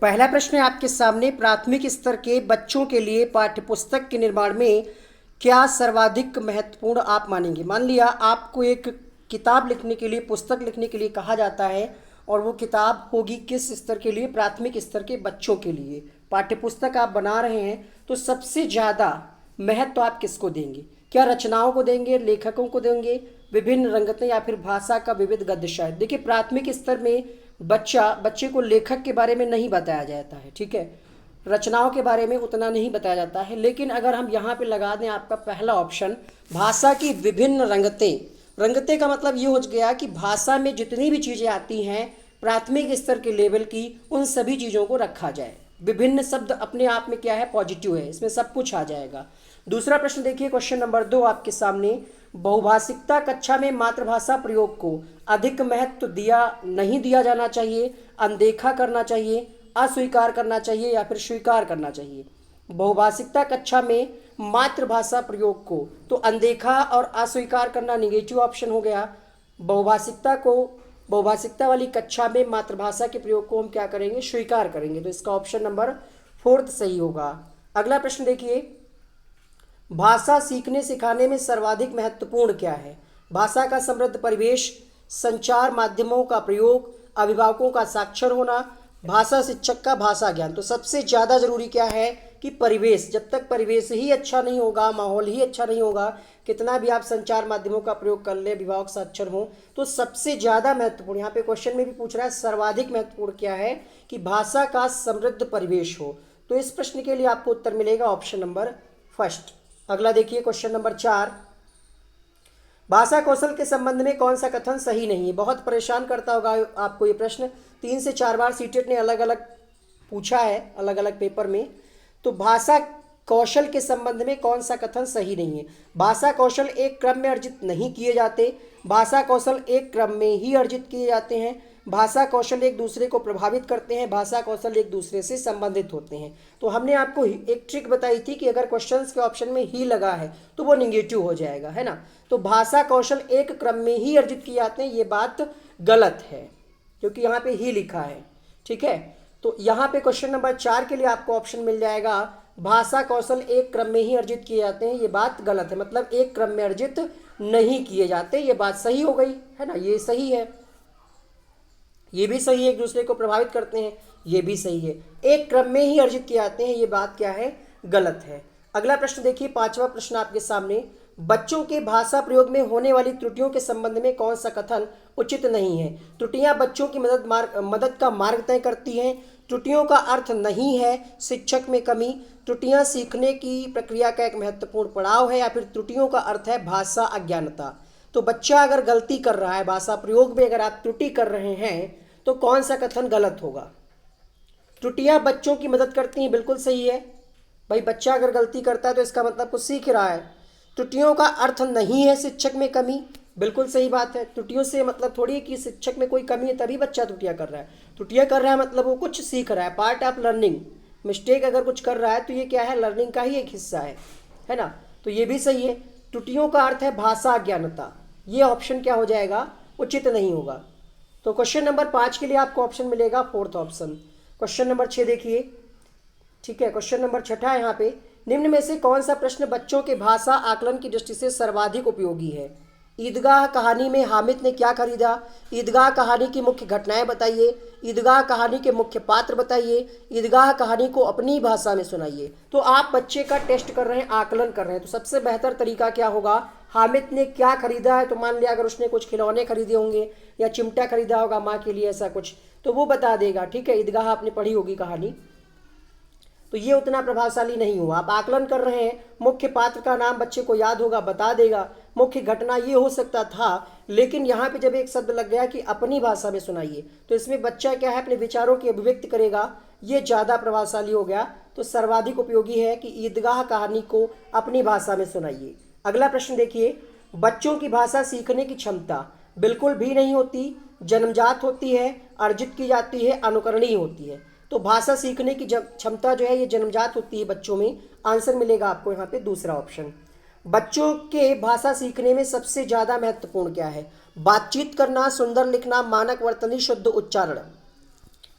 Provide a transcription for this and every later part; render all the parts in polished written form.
पहला प्रश्न है आपके सामने, प्राथमिक स्तर के बच्चों के लिए पाठ्यपुस्तक के निर्माण में क्या सर्वाधिक महत्वपूर्ण आप मानेंगे। मान लिया आपको एक किताब लिखने के लिए, पुस्तक लिखने के लिए कहा जाता है और वो किताब होगी किस स्तर के लिए, प्राथमिक स्तर के बच्चों के लिए पाठ्यपुस्तक आप बना रहे हैं, तो सबसे ज़्यादा महत्व आप किसको देंगे। क्या रचनाओं को देंगे, लेखकों को देंगे, विभिन्न रंगतें, या फिर भाषा का विविध गद्य शायद। देखिए प्राथमिक स्तर में बच्चे को लेखक के बारे में नहीं बताया जाता है, ठीक है, रचनाओं के बारे में उतना नहीं बताया जाता है। लेकिन अगर हम यहाँ पे लगा दें आपका पहला ऑप्शन, भाषा की विभिन्न रंगतें, रंगतें का मतलब ये हो गया कि भाषा में जितनी भी चीज़ें आती हैं प्राथमिक स्तर के लेवल की, उन सभी चीज़ों को रखा जाए। विभिन्न शब्द अपने आप में क्या है, पॉजिटिव है, इसमें सब कुछ आ जाएगा। दूसरा प्रश्न देखिए, क्वेश्चन नंबर 2 आपके सामने, बहुभाषिकता कक्षा में मातृभाषा प्रयोग को अधिक महत्व नहीं दिया जाना चाहिए, अनदेखा करना चाहिए, अस्वीकार करना चाहिए, या फिर स्वीकार करना चाहिए। बहुभाषिकता कक्षा में मातृभाषा प्रयोग को तो अनदेखा और अस्वीकार करना निगेटिव ऑप्शन हो गया। बहुभाषिकता वाली कक्षा में मातृभाषा के प्रयोग को हम क्या करेंगे, स्वीकार करेंगे। तो इसका ऑप्शन नंबर 4 सही होगा। अगला प्रश्न देखिए, भाषा सीखने सिखाने में सर्वाधिक महत्वपूर्ण क्या है। भाषा का समृद्ध परिवेश, संचार माध्यमों का प्रयोग, अभिभावकों का साक्षर होना, भाषा शिक्षक का भाषा ज्ञान। तो सबसे ज़्यादा ज़रूरी क्या है कि परिवेश, जब तक परिवेश ही अच्छा नहीं होगा, माहौल ही अच्छा नहीं होगा, कितना भी आप संचार माध्यमों का प्रयोग कर ले, अभिभावक साक्षर हो, तो सबसे ज़्यादा महत्वपूर्ण, यहाँ पे क्वेश्चन में भी पूछ रहा है सर्वाधिक महत्वपूर्ण क्या है, कि भाषा का समृद्ध परिवेश हो। तो इस प्रश्न के लिए आपको उत्तर मिलेगा ऑप्शन नंबर फर्स्ट। अगला देखिए क्वेश्चन नंबर 4, भाषा कौशल के संबंध में कौन सा कथन सही नहीं है। बहुत परेशान करता होगा आपको ये प्रश्न, 3 से 4 बार सीटेट ने अलग अलग पूछा है, अलग अलग पेपर में। तो भाषा कौशल के संबंध में कौन सा कथन सही नहीं है। भाषा कौशल एक क्रम में अर्जित नहीं किए जाते, भाषा कौशल एक क्रम में ही अर्जित किए जाते हैं, भाषा कौशल एक दूसरे को प्रभावित करते हैं, भाषा कौशल एक दूसरे से संबंधित होते हैं। तो हमने आपको एक ट्रिक बताई थी कि अगर क्वेश्चंस के ऑप्शन में ही लगा है तो वो निगेटिव हो जाएगा, है ना। तो भाषा कौशल एक क्रम में ही अर्जित किए जाते हैं, ये बात गलत है क्योंकि यहाँ पे ही लिखा है, ठीक है। तो यहाँ पे क्वेश्चन नंबर 4 के लिए आपको ऑप्शन मिल जाएगा, भाषा कौशल एक क्रम में ही अर्जित किए जाते हैं, ये बात गलत है, मतलब एक क्रम में अर्जित नहीं किए जाते, ये बात सही हो गई, है ना, ये सही है, ये भी सही है, एक दूसरे को प्रभावित करते हैं, ये भी सही है, एक क्रम में ही अर्जित किए जाते हैं, ये बात क्या है, गलत है। अगला प्रश्न देखिए, 5वां प्रश्न आपके सामने, बच्चों के भाषा प्रयोग में होने वाली त्रुटियों के संबंध में कौन सा कथन उचित नहीं है। त्रुटियां बच्चों की मदद का मार्ग तय करती हैं, त्रुटियों का अर्थ नहीं है शिक्षक में कमी, त्रुटियां सीखने की प्रक्रिया का एक महत्वपूर्ण पड़ाव है, या फिर त्रुटियों का अर्थ है भाषा अज्ञानता। तो बच्चा अगर गलती कर रहा है, भाषा प्रयोग में अगर आप त्रुटि कर रहे हैं, तो कौन सा कथन गलत होगा। त्रुटियां बच्चों की मदद करती हैं, बिल्कुल सही है भाई, बच्चा अगर गलती करता है तो इसका मतलब कुछ सीख रहा है। त्रुटियों का अर्थ नहीं है शिक्षक में कमी, बिल्कुल सही बात है, त्रुटियों से मतलब थोड़ी कि शिक्षक में कोई कमी है तभी बच्चा त्रुटियां कर रहा है। त्रुटियां कर रहा है मतलब वो कुछ सीख रहा है, पार्ट ऑफ लर्निंग। मिस्टेक अगर कुछ कर रहा है तो ये क्या है, लर्निंग का ही एक हिस्सा है ना। तो ये भी सही है, त्रुटियों का अर्थ है भाषा अज्ञानता, ये ऑप्शन क्या हो जाएगा, उचित नहीं होगा। तो क्वेश्चन नंबर 5 के लिए आपको ऑप्शन मिलेगा 4th ऑप्शन। क्वेश्चन नंबर 6 देखिए, ठीक है, क्वेश्चन नंबर 6 यहाँ पे, निम्न में से कौन सा प्रश्न बच्चों के भाषा आकलन की दृष्टि से सर्वाधिक उपयोगी है। ईदगाह कहानी में हामिद ने क्या खरीदा, ईदगाह कहानी की मुख्य घटनाएं बताइए, ईदगाह कहानी के मुख्य पात्र बताइए, ईदगाह कहानी को अपनी भाषा में सुनाइए। तो आप बच्चे का टेस्ट कर रहे हैं, आकलन कर रहे हैं, तो सबसे बेहतर तरीका क्या होगा, हामिद ने क्या खरीदा है, तो मान लिया अगर उसने कुछ खिलौने खरीदे होंगे या चिमटा खरीदा होगा माँ के लिए, ऐसा कुछ, तो वो बता देगा, ठीक है। ईदगाह आपने पढ़ी होगी कहानी, तो ये उतना प्रभावशाली नहीं हुआ। आप आकलन कर रहे हैं, मुख्य पात्र का नाम बच्चे को याद होगा, बता देगा, मुख्य घटना ये हो सकता था, लेकिन यहाँ पे जब एक शब्द लग गया कि अपनी भाषा में सुनाइए, तो इसमें बच्चा क्या है, अपने विचारों की अभिव्यक्ति करेगा, ये ज़्यादा प्रभावशाली हो गया। तो सर्वाधिक उपयोगी है कि ईदगाह कहानी को अपनी भाषा में सुनाइए। अगला प्रश्न देखिए, बच्चों की भाषा सीखने की क्षमता बिल्कुल भी नहीं होती, जन्मजात होती है, अर्जित की जाती है, अनुकरणीय होती है। तो भाषा सीखने की क्षमता जो है ये जन्मजात होती है बच्चों में, आंसर मिलेगा आपको यहाँ पे दूसरा ऑप्शन। बच्चों के भाषा सीखने में सबसे ज़्यादा महत्वपूर्ण क्या है, बातचीत करना, सुंदर लिखना, मानक वर्तनी, शुद्ध उच्चारण।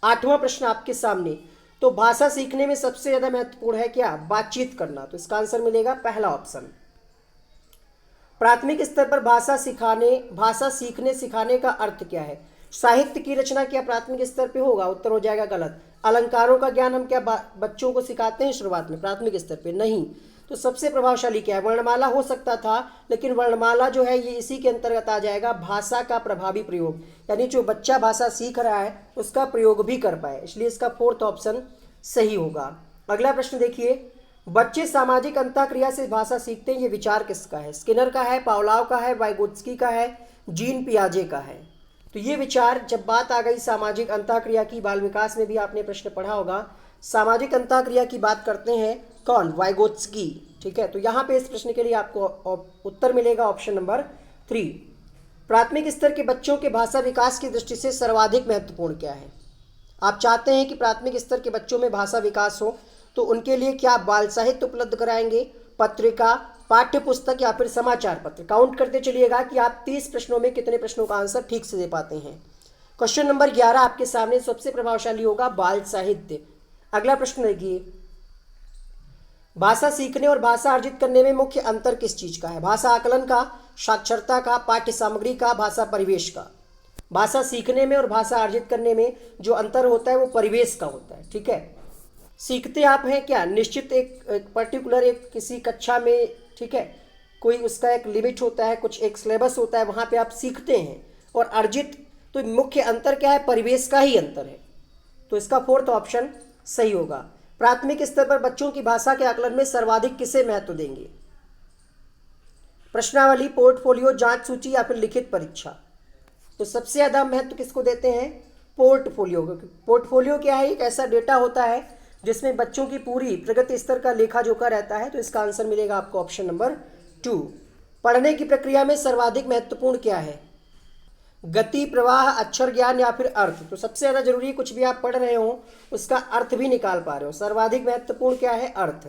8वां प्रश्न आपके सामने, तो भाषा सीखने में सबसे ज़्यादा महत्वपूर्ण है क्या? बातचीत करना। तो इसका आंसर मिलेगा पहला ऑप्शन। प्राथमिक स्तर पर भाषा सीखने सिखाने का अर्थ क्या है? साहित्य की रचना क्या प्राथमिक स्तर पे होगा? उत्तर हो जाएगा गलत। अलंकारों का ज्ञान हम क्या बच्चों को सिखाते हैं शुरुआत में प्राथमिक स्तर पे? नहीं। तो सबसे प्रभावशाली क्या है? वर्णमाला हो सकता था, लेकिन वर्णमाला जो है ये इसी के अंतर्गत आ जाएगा, भाषा का प्रभावी प्रयोग, यानी जो बच्चा भाषा सीख रहा है उसका प्रयोग भी कर पाए, इसलिए इसका फोर्थ ऑप्शन सही होगा। अगला प्रश्न देखिए, बच्चे सामाजिक अंतःक्रिया से भाषा सीखते हैं, ये विचार किसका है? स्किनर का है, पावलोव का है, वाइगोत्स्की का है, जीन पियाजे का है। तो ये विचार, जब बात आ गई सामाजिक अंतःक्रिया की, बाल विकास में भी आपने प्रश्न पढ़ा होगा, सामाजिक अंतःक्रिया की बात करते हैं कौन? वाइगोत्स्की। ठीक है, तो यहाँ पे इस प्रश्न के लिए आपको उत्तर मिलेगा ऑप्शन नंबर 3। प्राथमिक स्तर के बच्चों के भाषा विकास की दृष्टि से सर्वाधिक महत्वपूर्ण क्या है? आप चाहते हैं कि प्राथमिक स्तर के बच्चों में भाषा विकास हो, तो उनके लिए क्या बाल साहित्य उपलब्ध कराएंगे, पत्रिका, पाठ्य पुस्तक या फिर समाचार पत्र? काउंट करते चलिएगा कि आप 30 प्रश्नों में कितने प्रश्नों का आंसर ठीक से दे पाते हैं। क्वेश्चन नंबर 11 आपके सामने सबसे प्रभावशाली होगा बाल साहित्य। अगला प्रश्न देखिए, भाषा सीखने और भाषा अर्जित करने में मुख्य अंतर किस चीज का है? भाषा आकलन का, साक्षरता का, पाठ्य सामग्री का, भाषा परिवेश का? भाषा सीखने में और भाषा अर्जित करने में जो अंतर होता है वो परिवेश का होता है। ठीक है, सीखते आप हैं क्या? निश्चित एक पर्टिकुलर एक किसी कक्षा में, ठीक है, कोई उसका एक लिमिट होता है, कुछ एक सिलेबस होता है, वहाँ पे आप सीखते हैं। और अर्जित, तो मुख्य अंतर क्या है? परिवेश का ही अंतर है। तो इसका फोर्थ ऑप्शन सही होगा। प्राथमिक स्तर पर बच्चों की भाषा के आकलन में सर्वाधिक किसे महत्व देंगे? प्रश्नावली, पोर्टफोलियो, जांच सूची या फिर लिखित परीक्षा? तो सबसे ज़्यादा महत्व किसको देते हैं? पोर्टफोलियो। पोर्टफोलियो क्या है? एक ऐसा डेटा होता है जिसमें बच्चों की पूरी प्रगति स्तर का लेखा जोखा रहता है। तो इसका आंसर मिलेगा आपको ऑप्शन नंबर 2। पढ़ने की प्रक्रिया में सर्वाधिक महत्वपूर्ण क्या है? गति, प्रवाह, अक्षर ज्ञान या फिर अर्थ? तो सबसे ज़्यादा जरूरी, कुछ भी आप पढ़ रहे हो उसका अर्थ भी निकाल पा रहे हो। सर्वाधिक महत्वपूर्ण क्या है? अर्थ।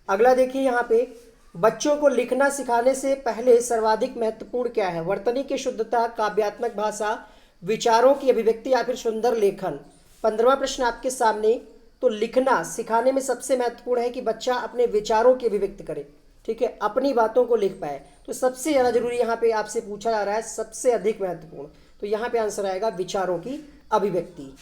अगला देखिए, यहाँ पे बच्चों को लिखना सिखाने से पहले सर्वाधिक महत्वपूर्ण क्या है? वर्तनी की शुद्धता, काव्यात्मक भाषा, विचारों की अभिव्यक्ति या फिर सुंदर लेखन? 15वां प्रश्न आपके सामने। तो लिखना सिखाने में सबसे महत्वपूर्ण है कि बच्चा अपने विचारों की अभिव्यक्ति करे, ठीक है, अपनी बातों को लिख पाए। तो सबसे ज़्यादा जरूरी यहाँ पे आपसे पूछा जा रहा है, सबसे अधिक महत्वपूर्ण, तो यहाँ पे आंसर आएगा विचारों की अभिव्यक्ति।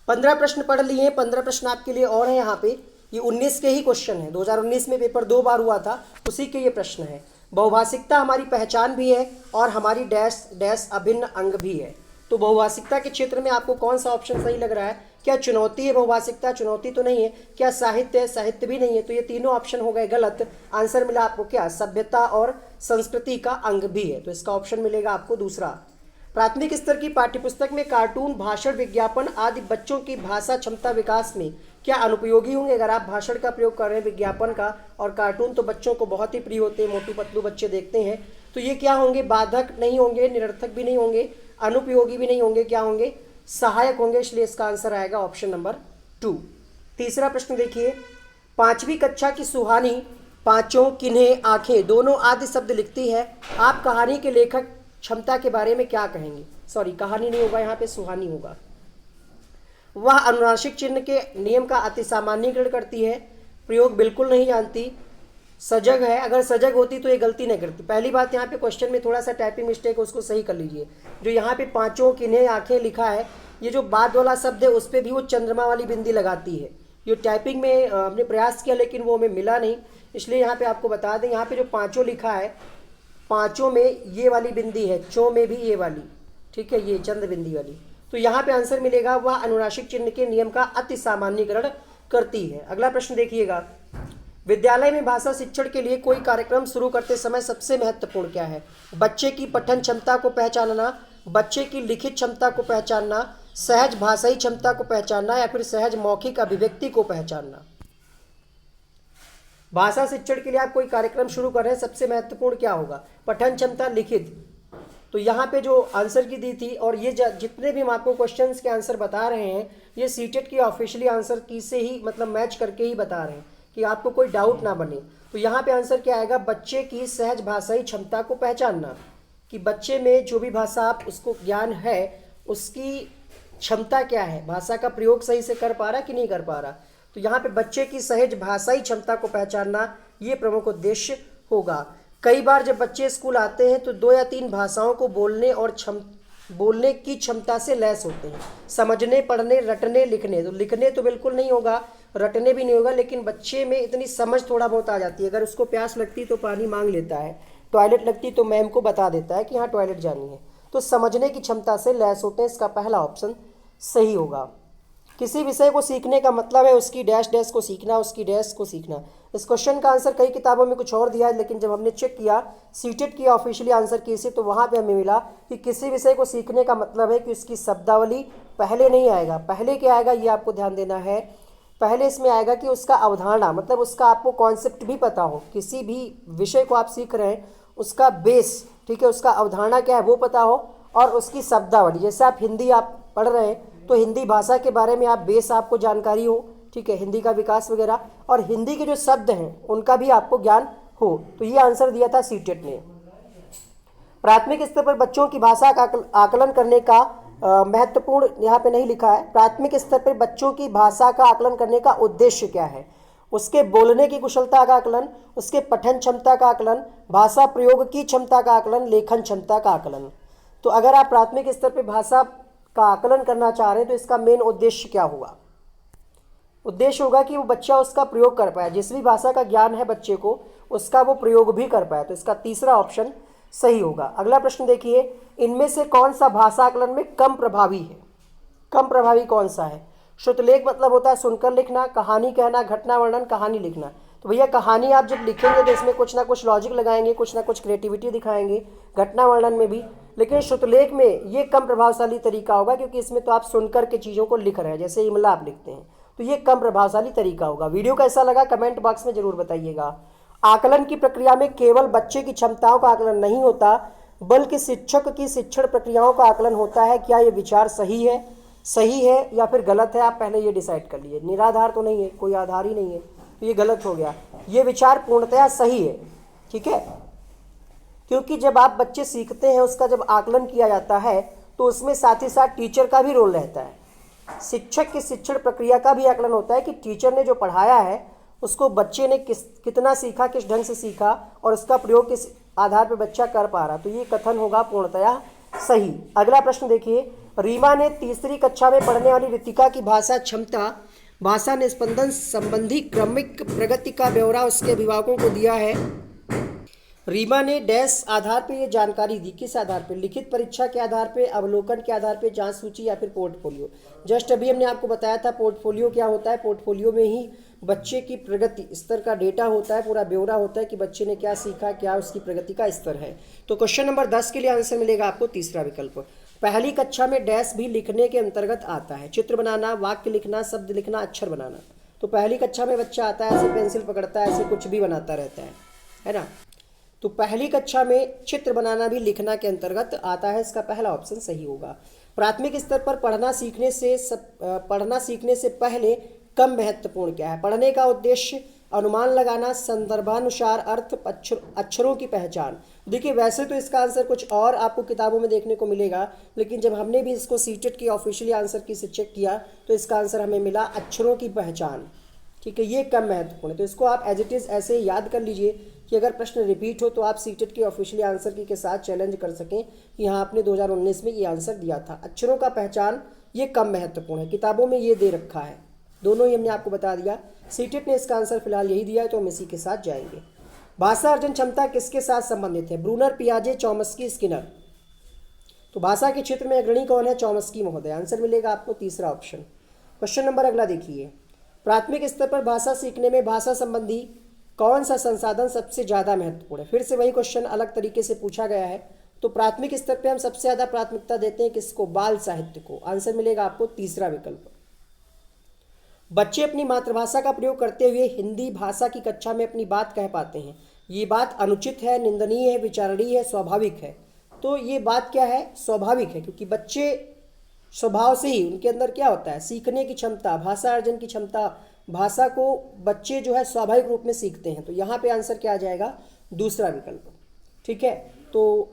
15 प्रश्न पढ़ लिए, 15 प्रश्न आपके लिए और हैं यहाँ पे। ये 19 के ही क्वेश्चन है, 2019 में पेपर 2 बार हुआ था, उसी के ये प्रश्न है। बहुभाषिकता हमारी पहचान भी है और हमारी डैश डैश अभिन्न अंग भी है। तो बहुभाषिकता के क्षेत्र में आपको कौन सा ऑप्शन सही लग रहा है? क्या चुनौती है बहुभाषिकता? चुनौती तो नहीं है। क्या साहित्य है? साहित्य भी नहीं है। तो ये तीनों ऑप्शन हो गए गलत। आंसर मिला आपको क्या? सभ्यता और संस्कृति का अंग भी है। तो इसका ऑप्शन मिलेगा आपको दूसरा। प्राथमिक स्तर की पाठ्यपुस्तक में कार्टून, भाषण, विज्ञापन आदि बच्चों की भाषा क्षमता विकास में क्या अनुपयोगी होंगे? अगर आप भाषण का प्रयोग कर रहे हैं, विज्ञापन का, और कार्टून तो बच्चों को बहुत ही प्रिय होते हैं, मोटू पतलू बच्चे देखते हैं, तो ये क्या होंगे? बाधक नहीं होंगे, निरर्थक भी नहीं होंगे, अनुपयोगी भी नहीं होंगे, क्या होंगे? सहायक होंगे। इसलिए इसका आंसर आएगा ऑप्शन नंबर 2। तीसरा प्रश्न देखिए, 5वीं कक्षा की सुहानी पांचों, किन्हें, आंखें दोनों आदि शब्द लिखती है। आप कहानी के लेखक क्षमता के बारे में क्या कहेंगे? सॉरी, कहानी नहीं होगा यहाँ पे, सुहानी होगा। वह अनुनासिक चिन्ह के नियम का अति सामान्यीकरण करती है। प्रयोग बिल्कुल नहीं जानती। सजग है, अगर सजग होती तो ये गलती नहीं करती। पहली बात, यहाँ पे क्वेश्चन में थोड़ा सा टाइपिंग मिस्टेक है, उसको सही कर लीजिए। जो यहाँ पे पांचों, किन्हें, आंखें लिखा है, ये जो बाद वाला शब्द है उस पर भी वो चंद्रमा वाली बिंदी लगाती है। ये टाइपिंग में हमने प्रयास किया लेकिन वो हमें मिला नहीं, इसलिए यहाँ पे आपको बता दें, यहाँ पे जो पांचों लिखा है, पांचों में ये वाली बिंदी है, चों में भी ये वाली, ठीक है, ये चंद्र बिंदी वाली। तो यहाँ पे आंसर मिलेगा वह अनुनासिक चिन्ह के नियम का अति सामान्यीकरण करती है। अगला प्रश्न देखिएगा, विद्यालय में भाषा शिक्षण के लिए कोई कार्यक्रम शुरू करते समय सबसे महत्वपूर्ण क्या है? बच्चे की पठन क्षमता को पहचानना, बच्चे की लिखित क्षमता को पहचानना, सहज भाषाई क्षमता को पहचानना या फिर सहज मौखिक अभिव्यक्ति को पहचानना? भाषा शिक्षण के लिए आप कोई कार्यक्रम शुरू कर रहे हैं, सबसे महत्वपूर्ण क्या होगा? पठन क्षमता, लिखित। तो यहाँ पे जो आंसर की दी थी, और ये जितने भी हम आपको क्वेश्चंस के आंसर बता रहे हैं, ये सीटेट की ऑफिशियली आंसर की से ही मतलब मैच करके ही बता रहे हैं कि आपको कोई डाउट ना बने। तो यहाँ पे आंसर क्या आएगा? बच्चे की सहज भाषाई क्षमता को पहचानना, कि बच्चे में जो भी भाषा आप उसको ज्ञान है उसकी क्षमता क्या है, भाषा का प्रयोग सही से कर पा रहा कि नहीं कर पा रहा। तो यहाँ पे बच्चे की सहज भाषाई क्षमता को पहचानना ये प्रमुख उद्देश्य होगा। कई बार जब बच्चे स्कूल आते हैं तो 2 या 3 भाषाओं को बोलने की क्षमता से लैस होते हैं, समझने, पढ़ने, रटने, लिखने। तो लिखने तो बिल्कुल नहीं होगा, रटने भी नहीं होगा, लेकिन बच्चे में इतनी समझ थोड़ा बहुत आ जाती है। अगर उसको प्यास लगती तो पानी मांग लेता है, टॉयलेट लगती तो मैम को बता देता है कि हाँ टॉयलेट जानी है। तो समझने की क्षमता से लैस होते हैं, इसका पहला ऑप्शन सही होगा। किसी विषय को सीखने का मतलब है उसकी डैश डैश को सीखना, उसकी डैश को सीखना। इस क्वेश्चन का आंसर कई किताबों में कुछ और दिया है, लेकिन जब हमने चेक किया, सीटेट की ऑफिशियली आंसर की से, तो वहाँ पे हमें मिला कि किसी विषय को सीखने का मतलब है कि उसकी शब्दावली पहले नहीं आएगा। पहले क्या आएगा ये आपको ध्यान देना है। पहले इसमें आएगा कि उसका अवधारणा, मतलब उसका आपको कॉन्सेप्ट भी पता हो। किसी भी विषय को आप सीख रहे हैं उसका बेस, ठीक है, उसका अवधारणा क्या है वो पता हो, और उसकी शब्दावली। जैसे आप हिंदी आप पढ़ रहे हैं तो हिंदी भाषा के बारे में आप बेस आपको जानकारी हो, ठीक है, हिंदी का विकास वगैरह, और हिंदी के जो शब्द हैं उनका भी आपको ज्ञान हो। तो ये आंसर दिया था सीटेट ने। प्राथमिक स्तर पर बच्चों की भाषा का आकलन करने का महत्वपूर्ण, यहाँ पे नहीं लिखा है। प्राथमिक स्तर पर बच्चों की भाषा का आकलन करने का उद्देश्य क्या है? उसके बोलने की कुशलता का आकलन, उसके पठन क्षमता का आकलन, भाषा प्रयोग की क्षमता का आकलन, लेखन क्षमता का आकलन। तो अगर आप प्राथमिक स्तर पर भाषा का आकलन करना चाह रहे हैं तो इसका मेन उद्देश्य क्या होगा? उद्देश्य होगा कि वो बच्चा उसका प्रयोग कर पाए, जिस भी भाषा का ज्ञान है बच्चे को उसका वो प्रयोग भी कर पाए। तो इसका तीसरा ऑप्शन सही होगा। अगला प्रश्न देखिए, इनमें से कौन सा भाषा आकलन में कम प्रभावी है? कम प्रभावी कौन सा है? श्रुतलेख मतलब होता है सुनकर लिखना, कहानी कहना, घटना वर्णन, कहानी लिखना। तो भैया कहानी आप जब लिखेंगे तो इसमें कुछ ना कुछ लॉजिक लगाएंगे, कुछ ना कुछ क्रिएटिविटी दिखाएंगे, घटना वर्णन में भी। लेकिन श्रुतलेख में ये कम प्रभावशाली तरीका होगा, क्योंकि इसमें तो आप सुनकर के चीज़ों को लिख रहे हैं, जैसे इमला आप लिखते हैं, तो ये कम प्रभावशाली तरीका होगा। वीडियो कैसा लगा कमेंट बॉक्स में जरूर बताइएगा। आकलन की प्रक्रिया में केवल बच्चे की क्षमताओं का आकलन नहीं होता, बल्कि शिक्षक की शिक्षण प्रक्रियाओं का आकलन होता है। क्या ये विचार सही है या फिर गलत है? आप पहले ये डिसाइड कर लीजिए। निराधार तो नहीं है, कोई आधार ही नहीं है, तो ये गलत हो गया। ये विचार पूर्णतया सही है, ठीक है, क्योंकि जब आप बच्चे सीखते हैं उसका जब आकलन किया जाता है तो उसमें साथ ही साथ टीचर का भी रोल रहता है। शिक्षक की शिक्षण प्रक्रिया का भी आकलन होता है कि टीचर ने जो पढ़ाया है उसको बच्चे ने कितना सीखा, किस ढंग से सीखा, और उसका प्रयोग किस आधार पर बच्चा कर पा रहा। तो ये कथन होगा पूर्णतया सही। अगला प्रश्न देखिए, रीमा ने तीसरी कक्षा में पढ़ने वाली रितिका की भाषा क्षमता, भाषा निस्पंदन संबंधी क्रमिक प्रगति का ब्यौरा उसके अभिभावकों को दिया है। रीमा ने डैश आधार पर यह जानकारी दी, किस आधार पर? लिखित परीक्षा के आधार पर, अवलोकन के आधार पर, जांच सूची या फिर पोर्टफोलियो। जस्ट अभी हमने आपको बताया था पोर्टफोलियो क्या होता है। पोर्टफोलियो में ही बच्चे की प्रगति स्तर का डेटा होता है, पूरा ब्यौरा होता है कि बच्चे ने क्या सीखा, क्या उसकी प्रगति का स्तर है। तो क्वेश्चन नंबर 10 के लिए आंसर मिलेगा आपको तीसरा विकल्प। पहली कक्षा में डैश भी लिखने के अंतर्गत आता है। चित्र बनाना, वाक्य लिखना, शब्द लिखना, अक्षर बनाना। तो पहली कक्षा में बच्चा आता है, ऐसे पेंसिल पकड़ता है, ऐसे कुछ भी बनाता रहता है ना। तो पहली कक्षा में चित्र बनाना भी लिखना के अंतर्गत आता है, इसका पहला ऑप्शन सही होगा। प्राथमिक स्तर पर पढ़ना सीखने से पहले कम महत्वपूर्ण क्या है? पढ़ने का उद्देश्य, अनुमान लगाना, संदर्भानुसार अर्थ, अक्षरों की पहचान। देखिए वैसे तो इसका आंसर कुछ और आपको किताबों में देखने को मिलेगा, लेकिन जब हमने भी इसको सीटेट की ऑफिशियली आंसर की से चेक किया तो इसका आंसर हमें मिला अक्षरों की पहचान, ठीक है, ये कम महत्वपूर्ण है। तो इसको आप एज इट इज़ ऐसे याद कर लीजिए कि अगर प्रश्न रिपीट हो तो आप सीटेट की ऑफिशियली आंसर की के साथ चैलेंज कर सकें कि हाँ आपने 2019 में ये आंसर दिया था। अक्षरों का पहचान ये कम महत्वपूर्ण है, किताबों में ये दे रखा है, दोनों ही हमने आपको बता दिया। सीटेट ने इसका आंसर फिलहाल यही दिया है, तो हम इसी के साथ जाएंगे। भाषा अर्जन क्षमता किसके साथ संबंधित है? ब्रूनर, पियाजे, चॉम्स्की, स्किनर। तो भाषा के क्षेत्र में अग्रणी कौन है? चॉम्स्की महोदय। आंसर मिलेगा आपको तीसरा ऑप्शन। क्वेश्चन नंबर अगला देखिए, प्राथमिक स्तर पर भाषा सीखने में भाषा संबंधी कौन सा संसाधन सबसे ज़्यादा महत्वपूर्ण है? फिर से वही क्वेश्चन अलग तरीके से पूछा गया है। तो प्राथमिक स्तर पर हम सबसे ज़्यादा प्राथमिकता देते हैं किसको? बाल साहित्य को। आंसर मिलेगा आपको तीसरा विकल्प। बच्चे अपनी मातृभाषा का प्रयोग करते हुए हिंदी भाषा की कक्षा में अपनी बात कह पाते हैं। ये बात अनुचित है, निंदनीय है, विचारणीय है, स्वाभाविक है? तो ये बात क्या है? स्वाभाविक है, क्योंकि बच्चे स्वभाव से ही उनके अंदर क्या होता है? सीखने की क्षमता, भाषा अर्जन की क्षमता, भाषा को बच्चे जो है स्वाभाविक रूप में सीखते हैं। तो यहाँ पे आंसर क्या आ जाएगा? दूसरा विकल्प, ठीक है। तो